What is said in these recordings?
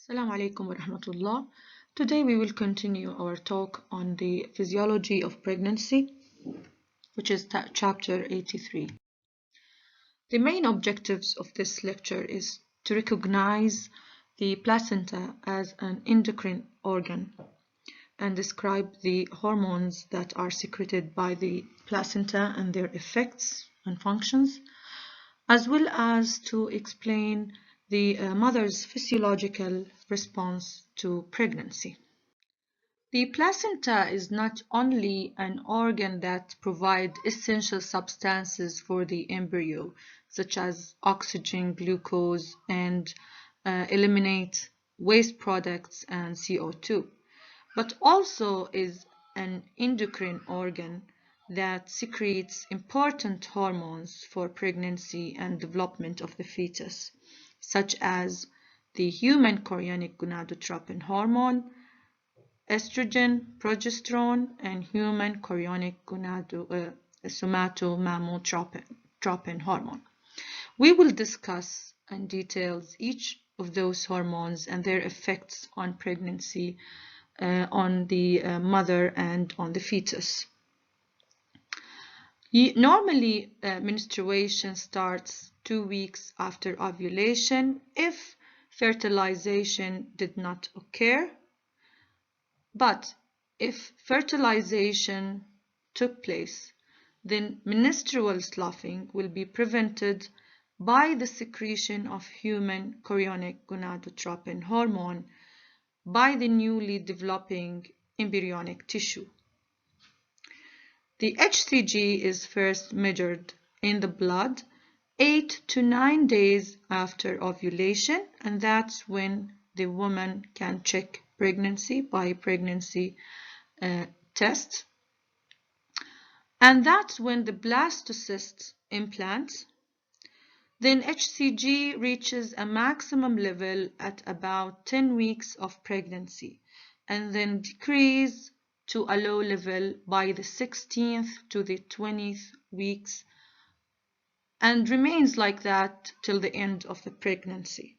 Assalamu alaikum wa rahmatullah. Today we will continue our talk on the physiology of pregnancy, which is chapter 83. The main objectives of this lecture is to recognize the placenta as an endocrine organ and describe the hormones that are secreted by the placenta and their effects and functions, as well as to explain the mother's physiological response to pregnancy. The placenta is not only an organ that provides essential substances for the embryo, such as oxygen, glucose, and eliminate waste products and CO2, but also is an endocrine organ that secretes important hormones for pregnancy and development of the fetus, such as the human chorionic gonadotropin hormone, estrogen, progesterone, and human chorionic somatomamotropin hormone. We will discuss in details each of those hormones and their effects on pregnancy, on the mother and on the fetus. Normally, menstruation starts 2 weeks after ovulation if fertilization did not occur. But if fertilization took place, then menstrual sloughing will be prevented by the secretion of human chorionic gonadotropin hormone by the newly developing embryonic tissue. The HCG is first measured in the blood 8 to 9 days after ovulation, and that's when the woman can check pregnancy by pregnancy test. And that's when the blastocyst implants. Then HCG reaches a maximum level at about 10 weeks of pregnancy and then decrease to a low level by the 16th to the 20th weeks and remains like that till the end of the pregnancy.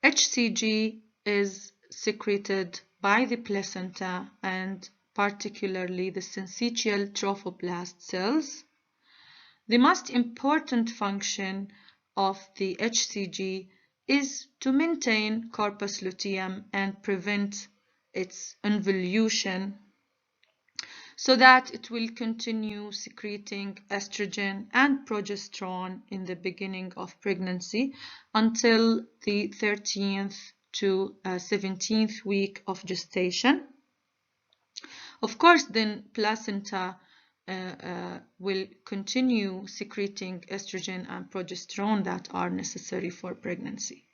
HCG is secreted by the placenta and particularly the syncytial trophoblast cells. The most important function of the HCG is to maintain corpus luteum and prevent its involution so that it will continue secreting estrogen and progesterone in the beginning of pregnancy until the 13th to 17th week of gestation. Of course, then placenta will continue secreting estrogen and progesterone that are necessary for pregnancy.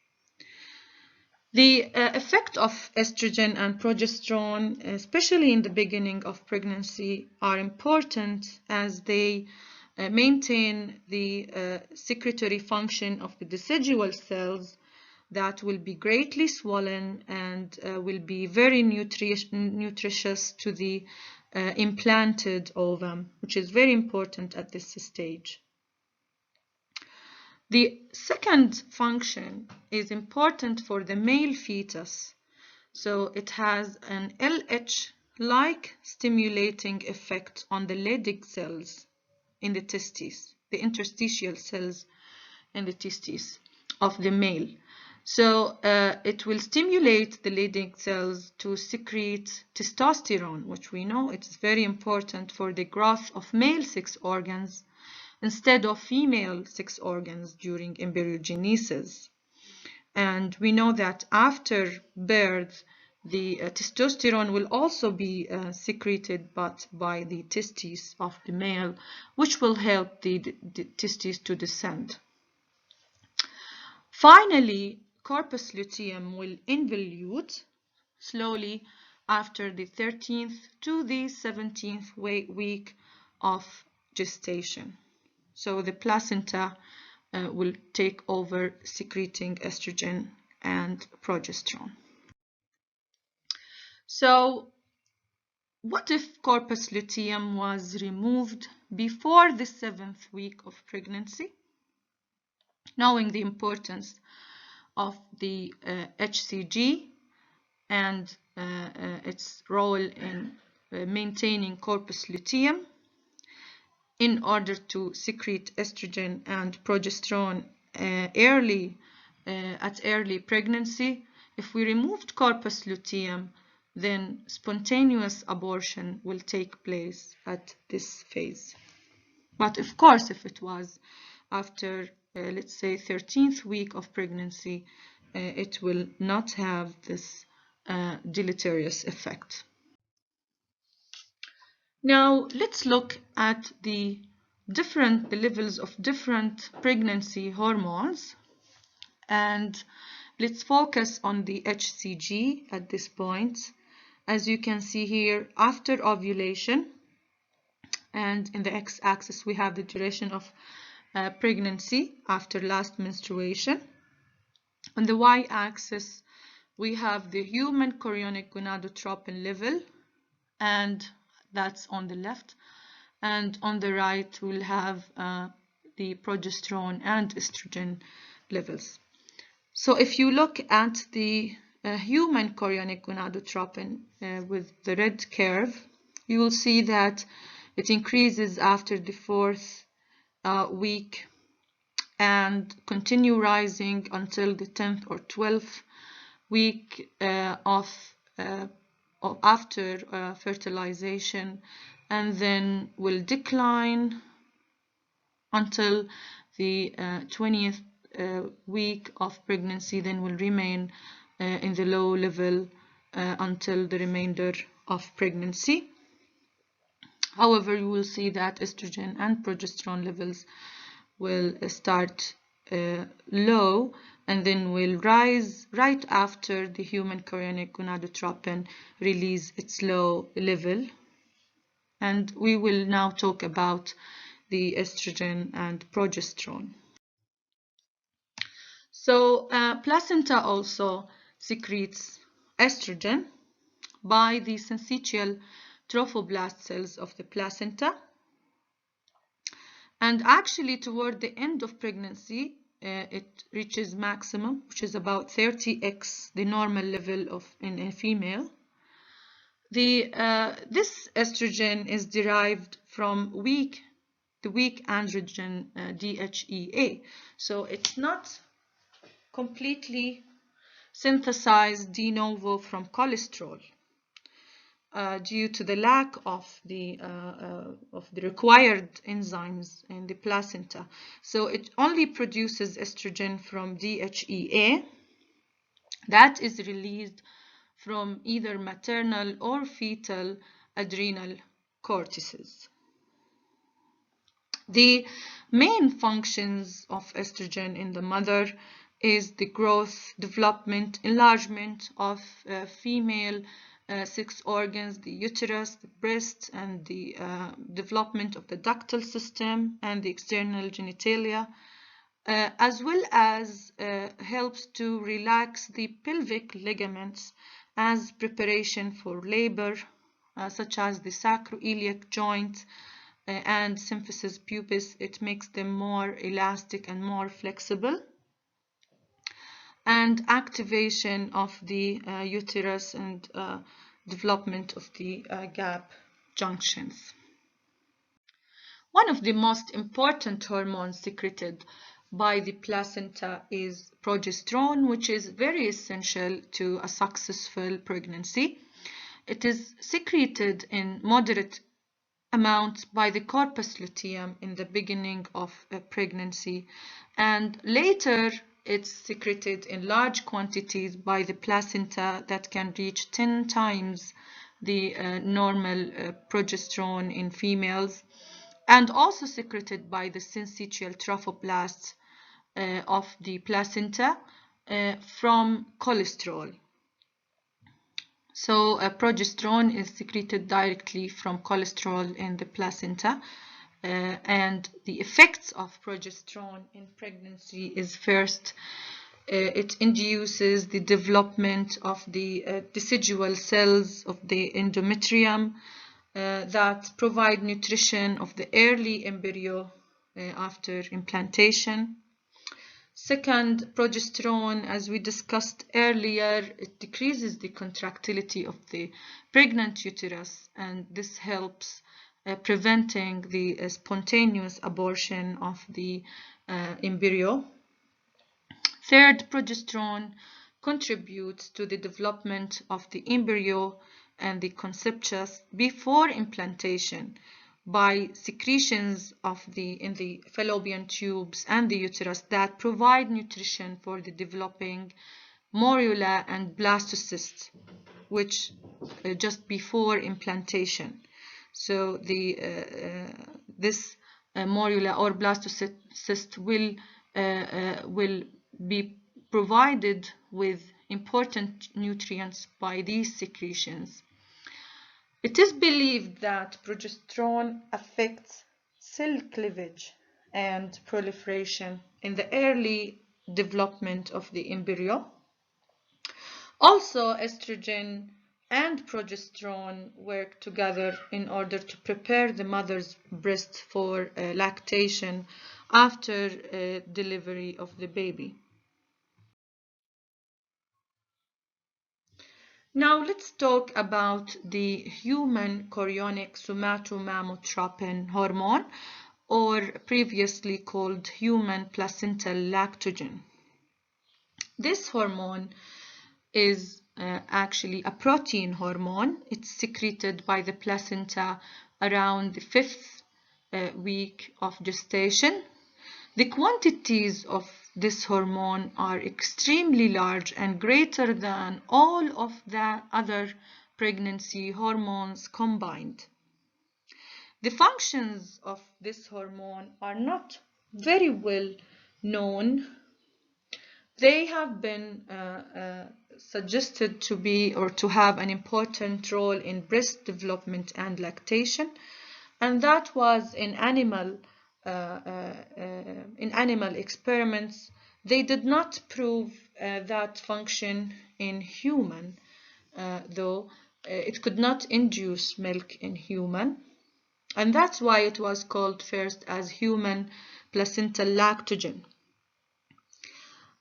The effect of estrogen and progesterone, especially in the beginning of pregnancy, are important as they maintain the secretory function of the decidual cells that will be greatly swollen and will be very nutritious to the implanted ovum, which is very important at this stage. The second function is important for the male fetus. So it has an LH-like stimulating effect on the Leydig cells in the testes, the interstitial cells in the testes of the male. So it will stimulate the Leydig cells to secrete testosterone, which we know it's very important for the growth of male sex organs instead of female sex organs during embryogenesis. And we know that after birth, the testosterone will also be secreted, but by the testes of the male, which will help the testes to descend. Finally, corpus luteum will involute slowly after the 13th to the 17th week of gestation. So the placenta will take over secreting estrogen and progesterone. So what if corpus luteum was removed before the 7th week of pregnancy? Knowing the importance of the HCG and its role in maintaining corpus luteum in order to secrete estrogen and progesterone at early pregnancy. If we removed corpus luteum, then spontaneous abortion will take place at this phase. But of course, if it was after, let's say, 13th week of pregnancy, it will not have this deleterious effect. Now, let's look at the levels of different pregnancy hormones, and let's focus on the HCG at this point. As you can see here, after ovulation, and in the x-axis we have the duration of pregnancy after last menstruation. On the y-axis we have the human chorionic gonadotropin level, and that's on the left, and on the right we'll have the progesterone and estrogen levels. So if you look at the human chorionic gonadotropin with the red curve, you will see that it increases after the 4th week and continue rising until the 10th or 12th week after fertilization, and then will decline until the 20th week of pregnancy, then will remain in the low level until the remainder of pregnancy. However, you will see that estrogen and progesterone levels will start low and then will rise right after the human chorionic gonadotropin release its low level. And we will now talk about the estrogen and progesterone. So placenta also secretes estrogen by the syncytial trophoblast cells of the placenta, and actually toward the end of pregnancy it reaches maximum, which is about 30x the normal level in a female. This estrogen is derived from the weak androgen DHEA, so it's not completely synthesized de novo from cholesterol due to the lack of the required enzymes in the placenta. So it only produces estrogen from DHEA that is released from either maternal or fetal adrenal cortices. The main functions of estrogen in the mother is the growth, development, enlargement of female sex organs, the uterus, the breast, and the development of the ductal system and the external genitalia, as well as helps to relax the pelvic ligaments as preparation for labor, such as the sacroiliac joint and symphysis pubis. It makes them more elastic and more flexible. And activation of the uterus and development of the gap junctions. One of the most important hormones secreted by the placenta is progesterone, which is very essential to a successful pregnancy. It is secreted in moderate amounts by the corpus luteum in the beginning of a pregnancy, and later it's secreted in large quantities by the placenta that can reach 10 times the normal progesterone in females, and also secreted by the syncytial trophoblasts of the placenta from cholesterol. So progesterone is secreted directly from cholesterol in the placenta, and the effects of progesterone in pregnancy is first, it induces the development of the decidual cells of the endometrium that provide nutrition of the early embryo after implantation. Second, progesterone, as we discussed earlier, it decreases the contractility of the pregnant uterus, and this helps preventing the spontaneous abortion of the embryo. Third, progesterone contributes to the development of the embryo and the conceptus before implantation by secretions in the fallopian tubes and the uterus that provide nutrition for the developing morula and blastocysts, which just before implantation. So this morula or blastocyst will be provided with important nutrients by these secretions. It is believed that progesterone affects cell cleavage and proliferation in the early development of the embryo. Also, estrogen and progesterone work together in order to prepare the mother's breast for lactation after delivery of the baby. Now let's talk about the human chorionic somatomamotropin hormone, or previously called human placental lactogen. This hormone is actually a protein hormone. It's secreted by the placenta around the 5th week of gestation. The quantities of this hormone are extremely large and greater than all of the other pregnancy hormones combined. The functions of this hormone are not very well known. They have been suggested to be or to have an important role in breast development and lactation, and that was in animal experiments. They did not prove that function in human, though it could not induce milk in human, and that's why it was called first as human placental lactogen.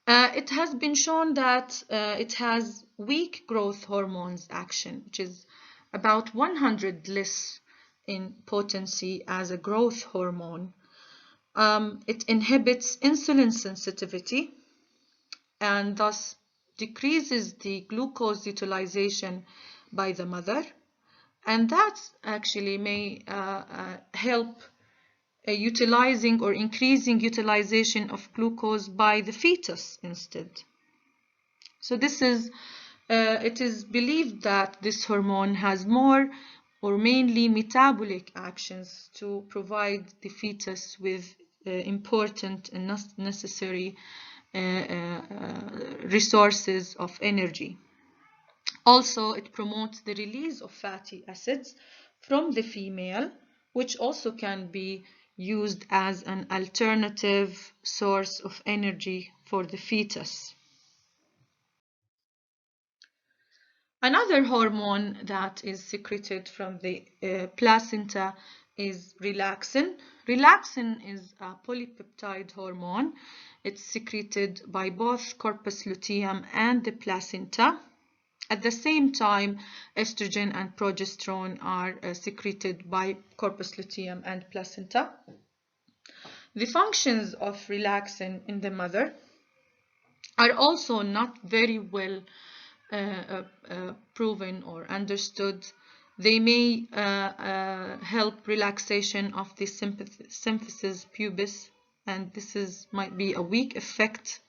It has been shown that it has weak growth hormones action, which is about 100 less in potency as a growth hormone. It inhibits insulin sensitivity and thus decreases the glucose utilization by the mother, and that actually may help utilizing or increasing utilization of glucose by the fetus instead. So it is believed that this hormone has more or mainly metabolic actions to provide the fetus with important and necessary resources of energy. Also, it promotes the release of fatty acids from the female, which also can be used as an alternative source of energy for the fetus. Another hormone that is secreted from the placenta is relaxin. Relaxin is a polypeptide hormone. It's secreted by both corpus luteum and the placenta. At the same time, estrogen and progesterone are secreted by corpus luteum and placenta. The functions of relaxin in the mother are also not very well proven or understood. They may help relaxation of the symphysis pubis, and this might be a weak effect.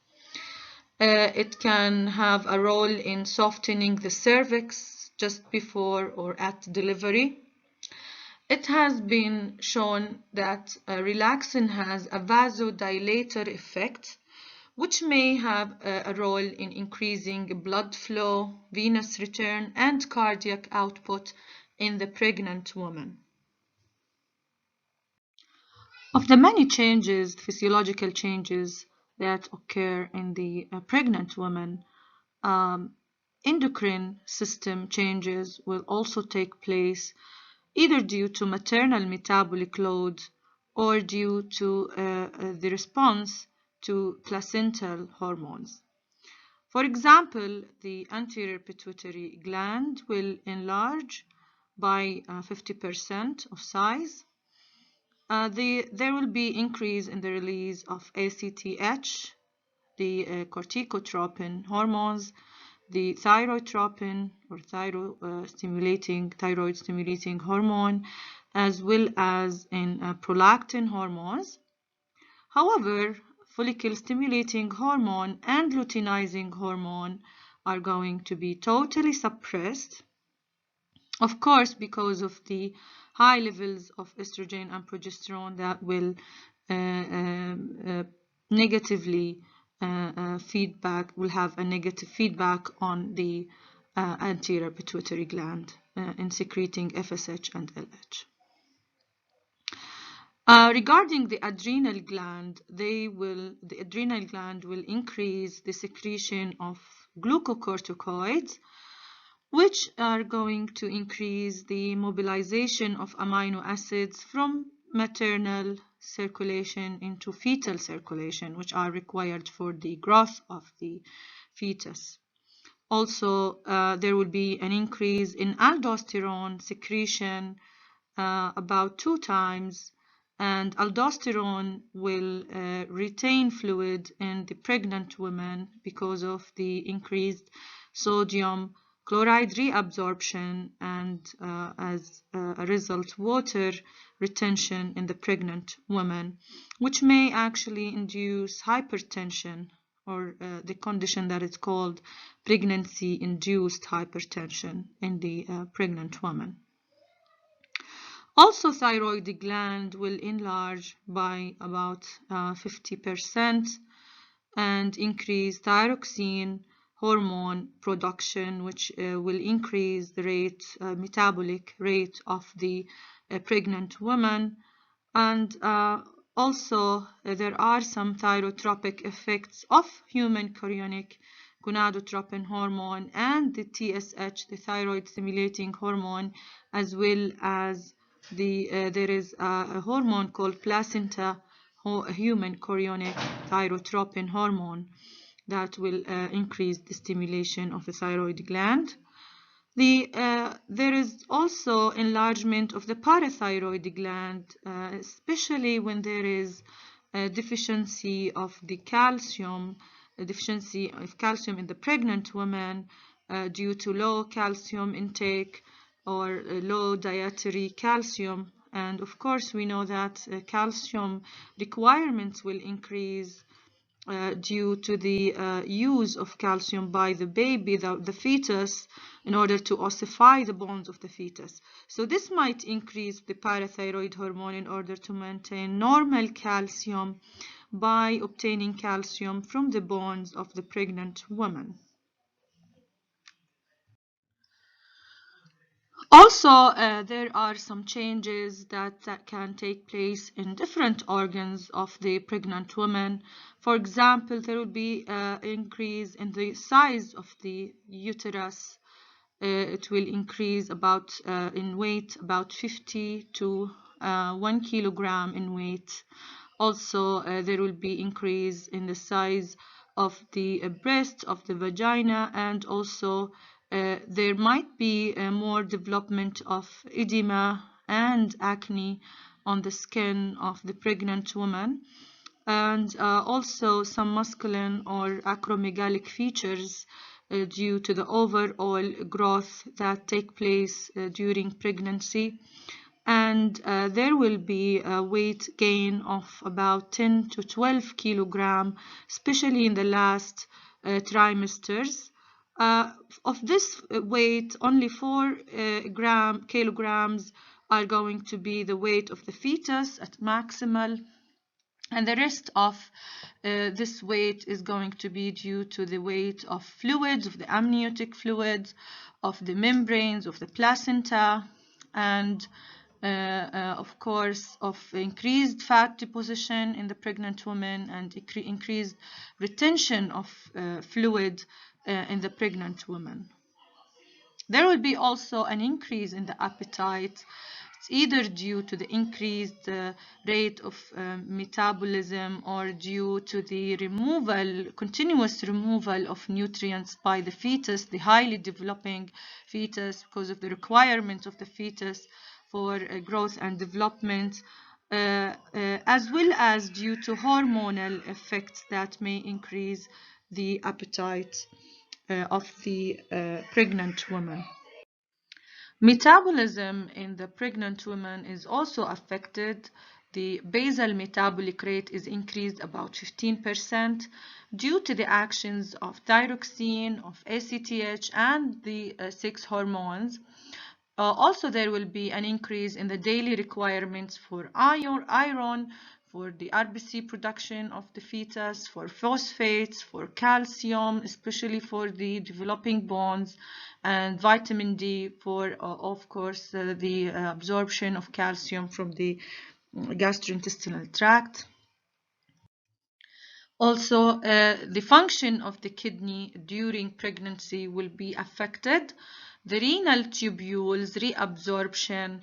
It can have a role in softening the cervix just before or at delivery. It has been shown that relaxin has a vasodilator effect, which may have a role in increasing blood flow, venous return, and cardiac output in the pregnant woman. Of the many changes, physiological changes that occur in the pregnant woman, endocrine system changes will also take place, either due to maternal metabolic load or due to the response to placental hormones. For example, the anterior pituitary gland will enlarge by 50% of size. There will be increase in the release of ACTH, the corticotropin hormones, the thyrotropin or thyroid stimulating hormone, as well as in prolactin hormones. However, follicle stimulating hormone and luteinizing hormone are going to be totally suppressed, of course, because of the high levels of estrogen and progesterone that will negatively will have a negative feedback on the anterior pituitary gland in secreting FSH and LH. Regarding the adrenal gland, the adrenal gland will increase the secretion of glucocorticoids, which are going to increase the mobilization of amino acids from maternal circulation into fetal circulation, which are required for the growth of the fetus. Also, there will be an increase in aldosterone secretion about 2 times, and aldosterone will retain fluid in the pregnant woman because of the increased sodium chloride reabsorption and as a result water retention in the pregnant woman, which may actually induce hypertension, or the condition that is called pregnancy-induced hypertension in the pregnant woman. Also, thyroid gland will enlarge by about 50% and increase thyroxine hormone production, which will increase the metabolic rate of the pregnant woman. And also, there are some thyrotropic effects of human chorionic gonadotropin hormone and the TSH, the thyroid stimulating hormone, as well as there is a hormone called placenta human chorionic thyrotropin hormone that will increase the stimulation of the thyroid gland. There is also enlargement of the parathyroid gland, especially when there is a deficiency of the calcium, a deficiency of calcium in the pregnant woman due to low calcium intake or low dietary calcium. And of course, we know that calcium requirements will increase due to the use of calcium by the baby, the fetus, in order to ossify the bones of the fetus. So this might increase the parathyroid hormone in order to maintain normal calcium by obtaining calcium from the bones of the pregnant woman. Also, there are some changes that can take place in different organs of the pregnant woman. For example, there will be an increase in the size of the uterus. It will increase in weight about 50 to 1 kilogram in weight. Also, there will be increase in the size of the breast, of the vagina, and also there might be more development of edema and acne on the skin of the pregnant woman, and also some masculine or acromegalic features due to the overall growth that take place during pregnancy. And there will be a weight gain of about 10 to 12 kilogram, especially in the last trimesters. Of this weight, only 4 kilograms are going to be the weight of the fetus at maximal, and the rest of this weight is going to be due to the weight of fluids, of the amniotic fluids, of the membranes, of the placenta, and of course, of increased fat deposition in the pregnant woman and increased retention of fluid in the pregnant woman. There will be also an increase in the appetite It's either due to the increased rate of metabolism or due to the continuous removal of nutrients by the fetus, the highly developing fetus, because of the requirement of the fetus for growth and development, as well as due to hormonal effects that may increase the appetite of the pregnant woman. Metabolism in the pregnant woman is also affected. The basal metabolic rate is increased about 15% due to the actions of thyroxine, of ACTH, and the 6 hormones. Also, there will be an increase in the daily requirements for iron, for the RBC production of the fetus, for phosphates, for calcium, especially for the developing bones, and vitamin D for, of course, the absorption of calcium from the gastrointestinal tract. Also, the function of the kidney during pregnancy will be affected. The renal tubules reabsorption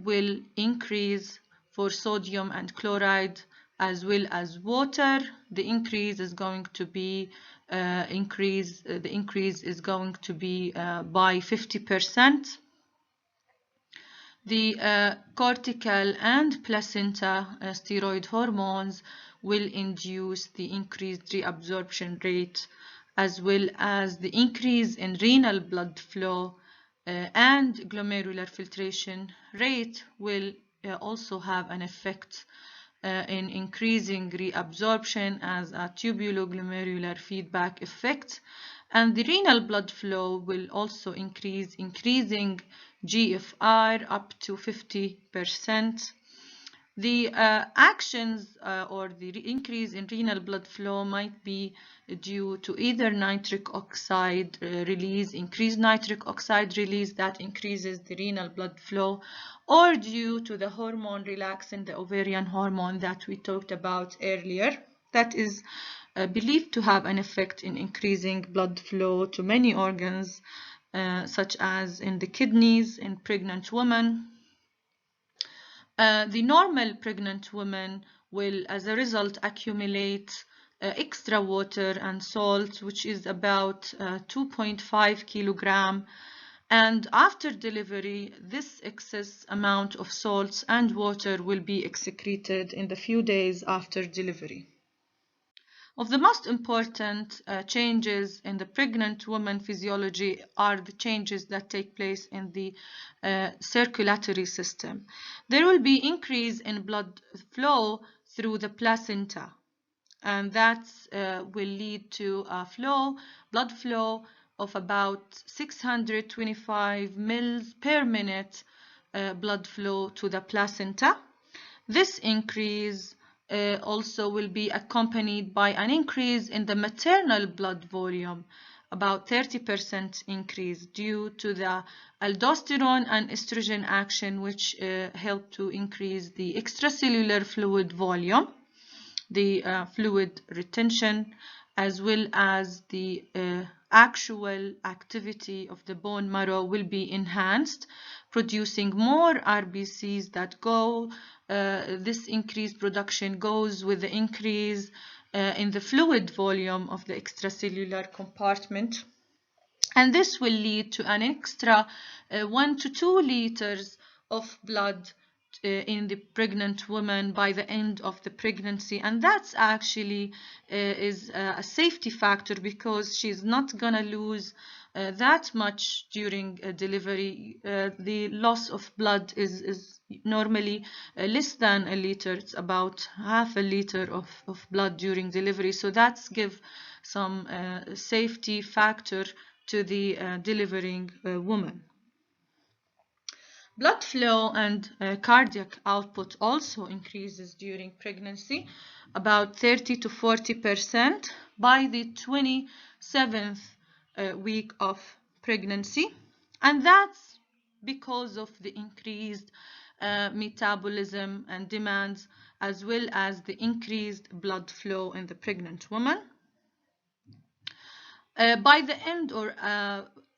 will increase for sodium and chloride as well as water. The increase is going to be by 50%. The cortical and placenta steroid hormones will induce the increased reabsorption rate, as well as the increase in renal blood flow and glomerular filtration rate will also have an effect in increasing reabsorption as a tubuloglomerular feedback effect. And the renal blood flow will also increase, increasing GFR up to 50%. The actions or the increase in renal blood flow might be due to either nitric oxide release, increased nitric oxide release that increases the renal blood flow, or due to the hormone relaxin, the ovarian hormone that we talked about earlier, that is believed to have an effect in increasing blood flow to many organs, such as in the kidneys in pregnant women. The normal pregnant woman will, as a result, accumulate extra water and salt, which is about 2.5 kilogram. And after delivery, this excess amount of salts and water will be excreted in the few days after delivery. Of the most important changes in the pregnant woman physiology are the changes that take place in the circulatory system. There will be increase in blood flow through the placenta, and that will lead to a blood flow of about 625 mils per minute blood flow to the placenta. This increase also will be accompanied by an increase in the maternal blood volume, about 30% increase due to the aldosterone and estrogen action, which help to increase the extracellular fluid volume, the fluid retention, as well as the actual activity of the bone marrow will be enhanced, producing more RBCs that go. This increased production goes with the increase in the fluid volume of the extracellular compartment. And this will lead to an extra 1 to 2 liters of blood in the pregnant woman by the end of the pregnancy, and that's actually is a safety factor because she's not gonna lose that much during delivery. The loss of blood is normally less than a liter. It's about half a liter of blood during delivery, so that's give some safety factor to the delivering woman. Blood flow and cardiac output also increases during pregnancy, about 30 to 40% by the 27th week of pregnancy. And that's because of the increased metabolism and demands, as well as the increased blood flow in the pregnant woman. By the end or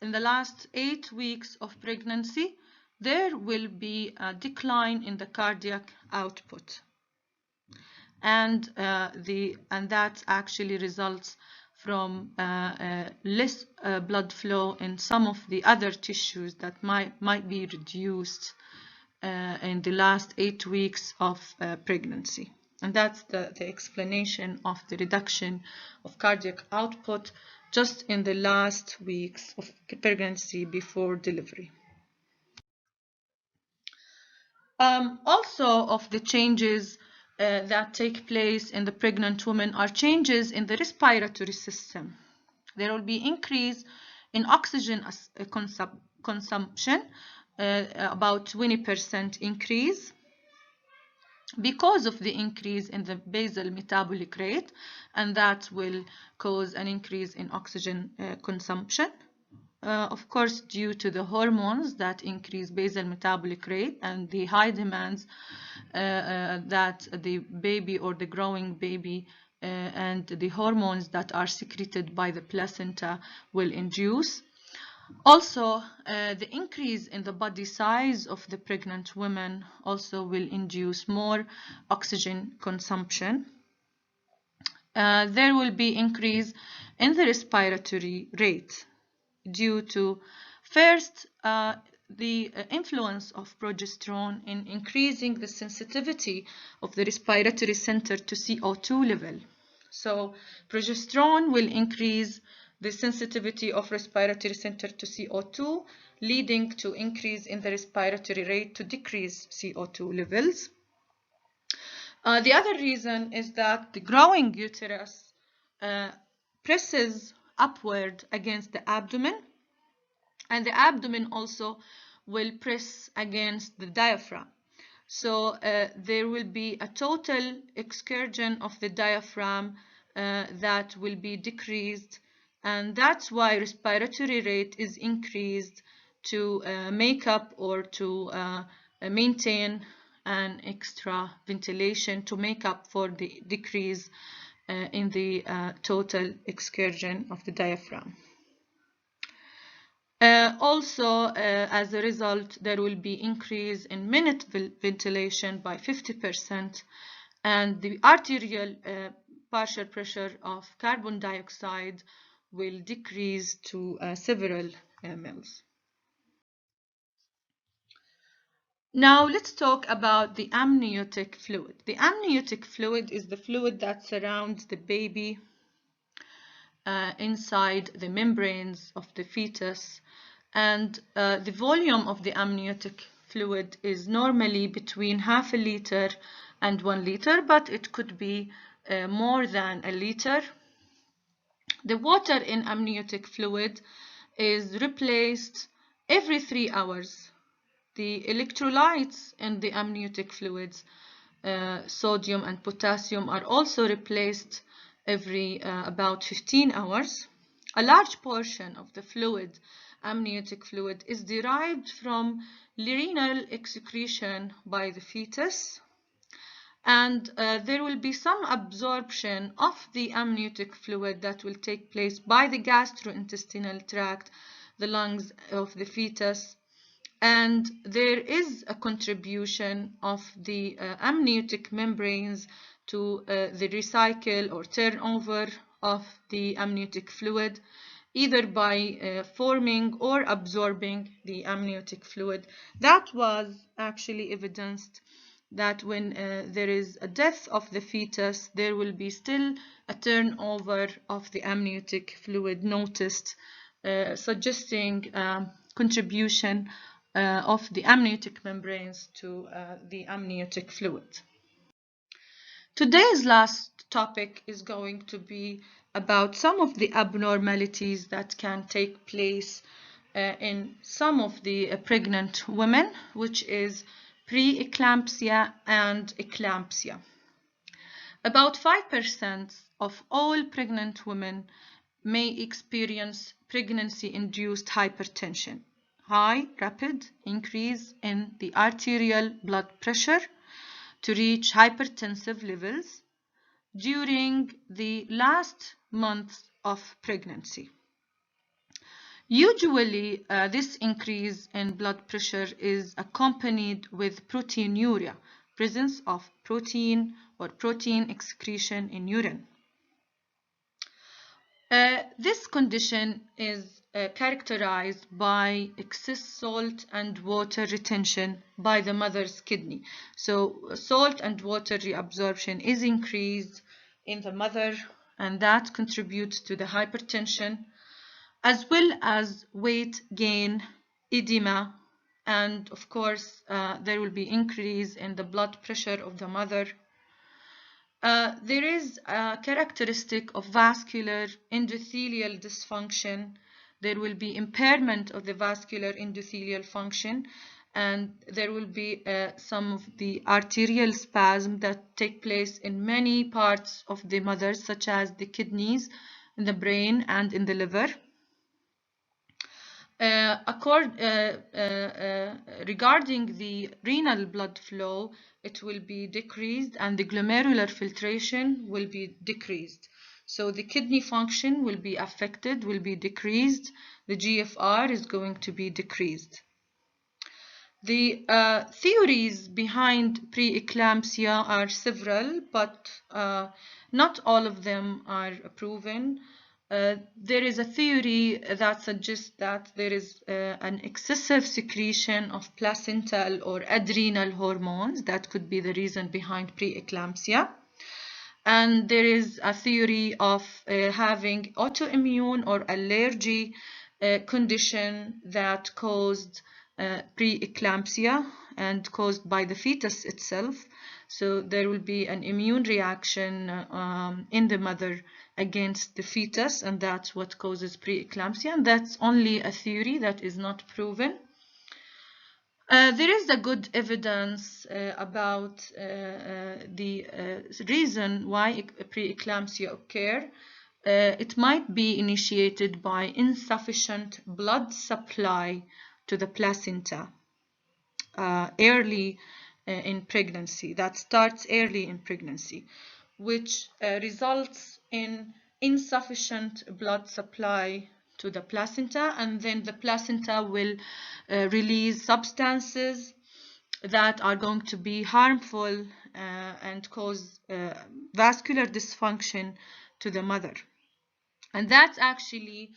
in the last 8 weeks of pregnancy, there will be a decline in the cardiac output. And that actually results from less blood flow in some of the other tissues that might be reduced in the last 8 weeks of pregnancy. And that's the explanation of the reduction of cardiac output just in the last weeks of pregnancy before delivery. Also of the changes that take place in the pregnant woman are changes in the respiratory system. There will be increase in oxygen consumption, about 20% increase, because of the increase in the basal metabolic rate, and that will cause an increase in oxygen consumption. Of course, due to the hormones that increase basal metabolic rate and the high demands that the baby or the growing baby and the hormones that are secreted by the placenta will induce. Also, the increase in the body size of the pregnant women also will induce more oxygen consumption. There will be increase in the respiratory rate due to, first, the influence of progesterone in increasing the sensitivity of the respiratory center to CO2 level. So progesterone will increase the sensitivity of respiratory center to CO2, leading to increase in the respiratory rate to decrease CO2 levels. The other reason is that the growing uterus presses upward against the abdomen, and the abdomen also will press against the diaphragm. So there will be a total excursion of the diaphragm that will be decreased, and that's why respiratory rate is increased to make up or to maintain an extra ventilation to make up for the decrease in the total excursion of the diaphragm. Also, as a result, there will be increase in minute ventilation by 50%, and the arterial partial pressure of carbon dioxide will decrease to several mLs. Now let's talk about the amniotic fluid. The amniotic fluid is the fluid that surrounds the baby inside the membranes of the fetus, and the volume of the amniotic fluid is normally between 0.5 liter and 1 liter, but it could be more than a liter. The water in amniotic fluid is replaced every 3 hours. The electrolytes in the amniotic fluids, sodium and potassium, are also replaced every about 15 hours. A large portion of the fluid, amniotic fluid, is derived from renal excretion by the fetus, and there will be some absorption of the amniotic fluid that will take place by the gastrointestinal tract, the lungs of the fetus, and there is a contribution of the amniotic membranes to the recycle or turnover of the amniotic fluid, either by forming or absorbing the amniotic fluid. That was actually evidenced that when there is a death of the fetus, there will be still a turnover of the amniotic fluid noticed, suggesting contribution of the amniotic membranes to the amniotic fluid. Today's last topic is going to be about some of the abnormalities that can take place in some of the pregnant women, which is preeclampsia and eclampsia. About 5% of all pregnant women may experience pregnancy-induced hypertension, high, rapid increase in the arterial blood pressure to reach hypertensive levels during the last month of pregnancy. Usually, this increase in blood pressure is accompanied with proteinuria, presence of protein or protein excretion in urine. This condition is characterized by excess salt and water retention by the mother's kidney. So salt and water reabsorption is increased in the mother, and that contributes to the hypertension, as well as weight gain, edema, and of course there will be increase in the blood pressure of the mother. There is a characteristic of vascular endothelial dysfunction. There will be impairment of the vascular endothelial function, and there will be some of the arterial spasm that take place in many parts of the mother, such as the kidneys, in the brain, and in the liver. Regarding the renal blood flow, it will be decreased, and the glomerular filtration will be decreased. So the kidney function will be affected, will be decreased. The GFR is going to be decreased. The theories behind preeclampsia are several, but not all of them are proven. There is a theory that suggests that there is an excessive secretion of placental or adrenal hormones that could be the reason behind preeclampsia. And there is a theory of having autoimmune or allergy condition that caused preeclampsia and caused by the fetus itself. So there will be an immune reaction in the mother against the fetus, and that's what causes preeclampsia. And that's only a theory that is not proven. There is a good evidence about the reason why preeclampsia occur. It might be initiated by insufficient blood supply to the placenta early in pregnancy. That starts early in pregnancy, which results in insufficient blood supply to the placenta, and then the placenta will release substances that are going to be harmful and cause vascular dysfunction to the mother. And that actually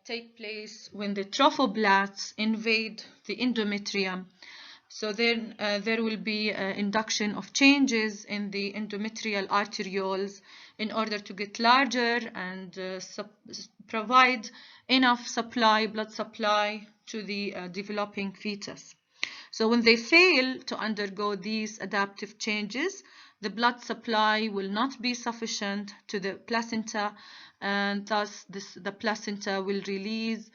take place when the trophoblasts invade the endometrium. So then there will be induction of changes in the endometrial arterioles in order to get larger and provide enough supply, blood supply to the developing fetus. So when they fail to undergo these adaptive changes, the blood supply will not be sufficient to the placenta, and thus the placenta will release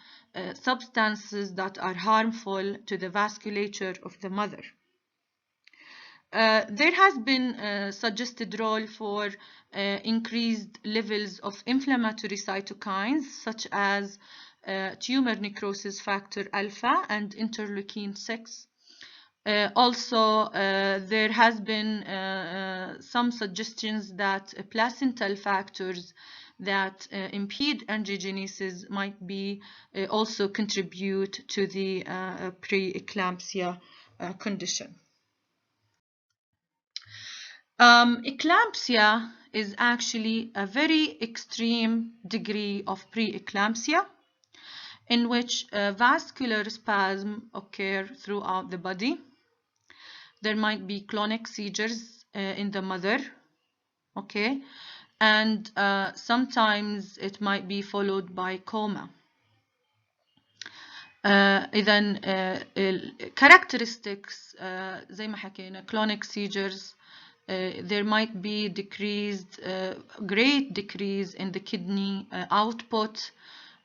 substances that are harmful to the vasculature of the mother. There has been a suggested role for increased levels of inflammatory cytokines such as tumor necrosis factor alpha and interleukin 6. Also, there has been some suggestions that placental factors that impede angiogenesis might be also contribute to the preeclampsia condition. Eclampsia is actually a very extreme degree of preeclampsia in which vascular spasm occur throughout the body. There might be clonic seizures in the mother, okay, and sometimes it might be followed by coma. إذن characteristics زي ما حكينا clonic seizures, there might be great decrease in the kidney output.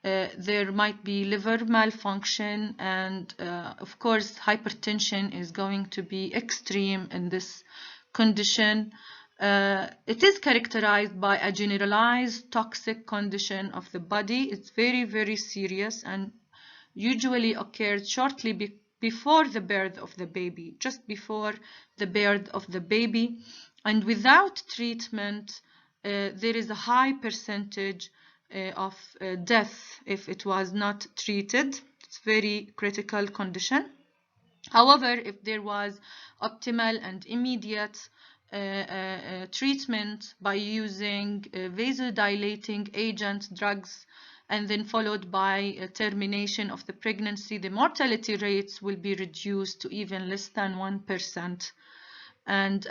There might be liver malfunction, and of course hypertension is going to be extreme in this condition. It is characterized by a generalized toxic condition of the body. It's very, very serious and usually occurs shortly before the birth of the baby, just before the birth of the baby. And without treatment, there is a high percentage of death if it was not treated. It's a very critical condition. However, if there was optimal and immediate treatment by using vasodilating agent drugs and then followed by termination of the pregnancy, the mortality rates will be reduced to even less than 1%. And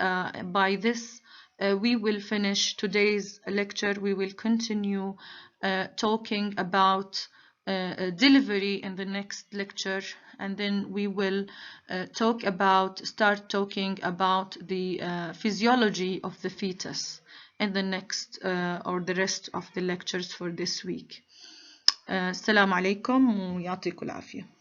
by this, we will finish today's lecture. We will continue talking about delivery in the next lecture, and then we will start talking about the physiology of the fetus in the next or the rest of the lectures for this week. السلام عليكم ويعطيكم العافية.